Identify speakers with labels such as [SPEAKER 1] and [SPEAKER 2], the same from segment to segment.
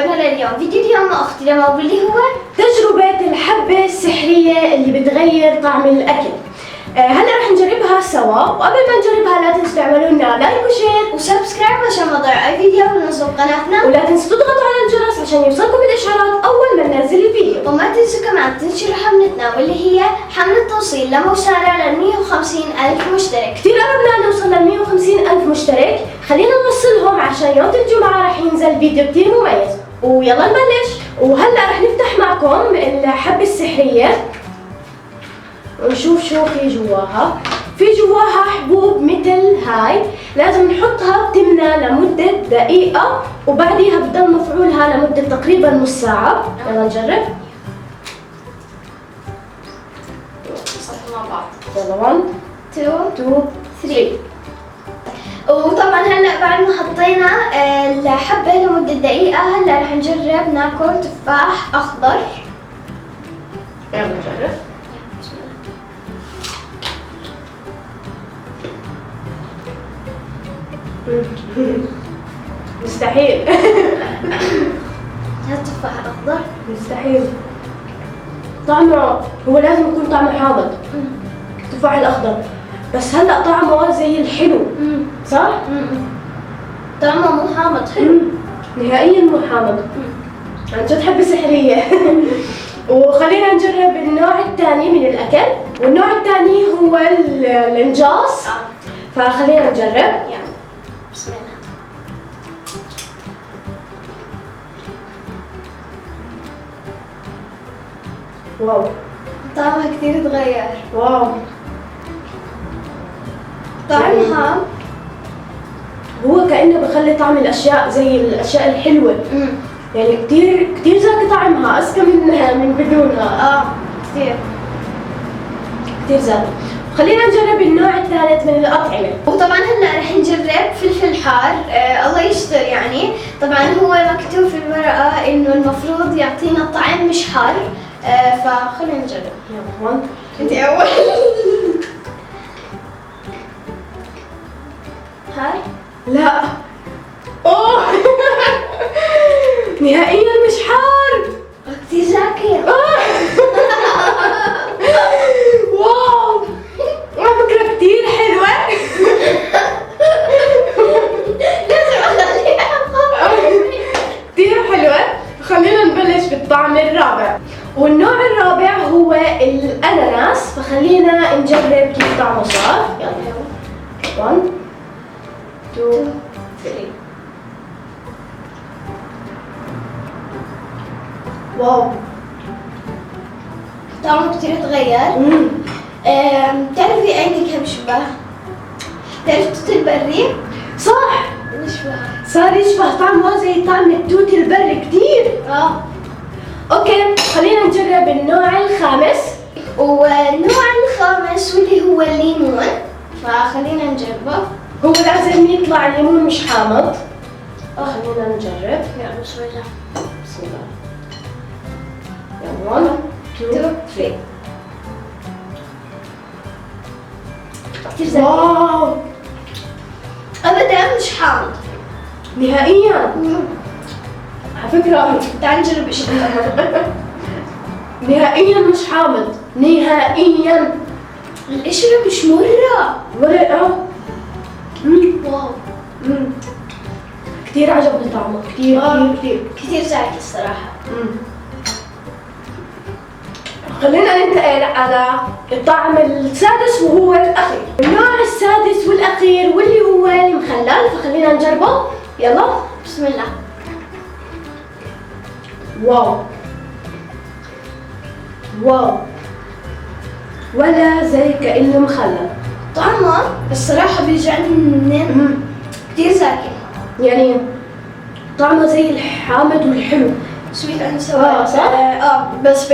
[SPEAKER 1] موضوعنا لليوم. فيديو اليوم ما اختلف واللي هو
[SPEAKER 2] تجربة الحبة السحرية اللي بتغير طعم الأكل. هلا رح نجربها سوا، وقبل ما نجربها لا تنسوا تعملوا لنا لايك وشير
[SPEAKER 1] وسبسكرايب عشان ما تضيع اي فيديو وننزل بقناتنا،
[SPEAKER 2] ولا تنسوا تضغطوا على الجرس عشان يوصلكم الإشعارات أول ما ننزل الفيديو.
[SPEAKER 1] وما تنسوا كمان تنشروا حملتنا واللي هي حملة توصيل لموسارع ل 150,000 مشترك.
[SPEAKER 2] كثير قربنا نوصل ل 150,000 مشترك، خلينا نوصلهم عشان يوم الجمعة رح ينزل فيديو كثير مميز. ويلا نبلش. وهلا رح نفتح معكم الحبة السحرية ونشوف شو في جواها. في جواها حبوب مثل هاي، لازم نحطها بتمنى لمدة دقيقة وبعديها بضل مفعولها لمدة تقريبا نص ساعة. يلا نجرب.
[SPEAKER 1] مع بعض.
[SPEAKER 2] يلا 1 2 3.
[SPEAKER 1] وطبعا هلا بعد ما حطينا الحبة لمدة دقيقة، هلا رح نجرب ناكل تفاح أخضر.
[SPEAKER 2] يلا نجرب. مستحيل.
[SPEAKER 1] هذا تفاح أخضر.
[SPEAKER 2] مستحيل. طعمه هو لازم يكون طعمه حامض، التفاح الأخضر، بس هلا طعمه زي الحلو، صح؟
[SPEAKER 1] طعمه مو حامض، حلو.
[SPEAKER 2] نهائيا مو حامض. عن جد حبة سحرية. وخلينا نجرب النوع الثاني من الأكل، والنوع الثاني هو الإنجاص. فخلينا نجرب.
[SPEAKER 1] يعني بسم الله.
[SPEAKER 2] واو
[SPEAKER 1] طعمها كثير تغير.
[SPEAKER 2] واو.
[SPEAKER 1] طعمها
[SPEAKER 2] هو كأنه بخلي طعم الأشياء زي الأشياء الحلوة، يعني كثير زاكي طعمها، أذكى من بدونها.
[SPEAKER 1] كثير
[SPEAKER 2] زاكي. خلينا نجرب النوع الثالث من الأطعمة.
[SPEAKER 1] وطبعا هلا رح نجرب فلفل حار. الله يستر يعني. طبعا هو مكتوب في الورقة انه المفروض يعطينا طعم مش حار، فخلينا نجرب.
[SPEAKER 2] يلا 1
[SPEAKER 1] انت اول. حار؟
[SPEAKER 2] لا. اوه. نهائيا مش حار.
[SPEAKER 1] كثير زاكي.
[SPEAKER 2] واو، على فكرة كثير حلوة.
[SPEAKER 1] لازم اخليها.
[SPEAKER 2] كثير حلوة. خلينا نبلش بالطعم الرابع، والنوع الرابع هو الأناناس. فخلينا نجرب كيف طعمه صار. يلا 1 2 3. واو،
[SPEAKER 1] طعمه كثير تغير. بتعرفي اي نكهة بشبه؟ بتعرفي توت البري؟
[SPEAKER 2] صح،
[SPEAKER 1] بشبه.
[SPEAKER 2] صار يشبه طعمه زي طعم التوت البري كثير. اوكي، خلينا نجرب النوع الخامس.
[SPEAKER 1] والنوع الخامس واللي هو الليمون، فخلينا نجربه.
[SPEAKER 2] هو لازم يطلع الليمون مش حامض. خلينا نجرب.
[SPEAKER 1] يلا بسم الله.
[SPEAKER 2] بسم الله. يلا 1 2 3.
[SPEAKER 1] كثير زاكي.
[SPEAKER 2] واو،
[SPEAKER 1] ابدا مش حامض
[SPEAKER 2] نهائيا. على فكرة
[SPEAKER 1] تعال نجرب ايش
[SPEAKER 2] نهائيا مش حامض، نهائيا.
[SPEAKER 1] القشرة مش مرة.
[SPEAKER 2] ولا
[SPEAKER 1] واو،
[SPEAKER 2] كثير عجبني طعمه، كثير.
[SPEAKER 1] كثير زاكي الصراحة.
[SPEAKER 2] خلينا ننتقل على الطعم السادس وهو الأخير. النوع السادس والأخير واللي هو المخلل، فخلينا نجربه. يلا
[SPEAKER 1] بسم الله.
[SPEAKER 2] واو، ولا زي كأنه مخلل.
[SPEAKER 1] طعمه الصراحة بيجنن. كثير زاكي.
[SPEAKER 2] يعني طعمه زي الحامض والحلو.
[SPEAKER 1] سويت عن سوار.
[SPEAKER 2] صح؟
[SPEAKER 1] بس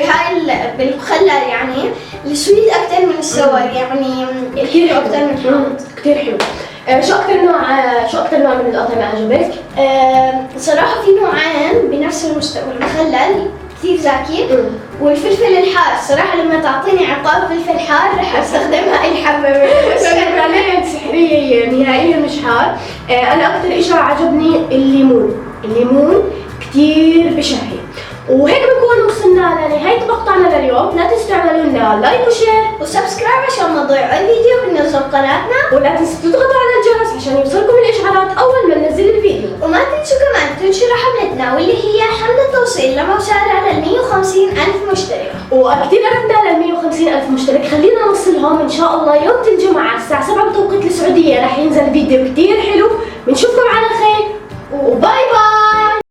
[SPEAKER 1] بالمخلل يعني السويت أكثر من السوار، يعني الحلو أكثر من الحامض.
[SPEAKER 2] كثير حلو. شو أكثر نوع من الأطعمة عجبك؟
[SPEAKER 1] صراحة في نوعين بنفس المستوى. المخلل كثير زاكي، والفلفل الحار صراحة لما تعطيني عقاب فلفل حار رح استخدمها أي حبة منه. بس
[SPEAKER 2] فعليا سحرية، نهائيا مش حار. أنا أكثر إشي عجبني الليمون كتير بشهي. وهيك بنكون وصلنا لنهاية مقطعنا لليوم. لا تنسوا تعملوا لنا لايك وشير
[SPEAKER 1] وسبسكرايب عشان ما تضيعوا أي فيديو بننزل قناتنا،
[SPEAKER 2] ولا تنسوا تضغطوا على الجرس عشان يوصلكم الإشعارات أول ما ننزل الفيديو.
[SPEAKER 1] وما تنسوا كمان تنشروا حملتنا واللي هي حملة توصيل لموسعنا لل 150 ألف مشترك.
[SPEAKER 2] وأكيد قربنا لل 150 ألف مشترك، خلينا نوصلهم إن شاء الله يوم الجمعة الساعة 7 بتوقيت السعودية. رح ينزل فيديو كتير حلو. بنشوفكم على خير وباي باي.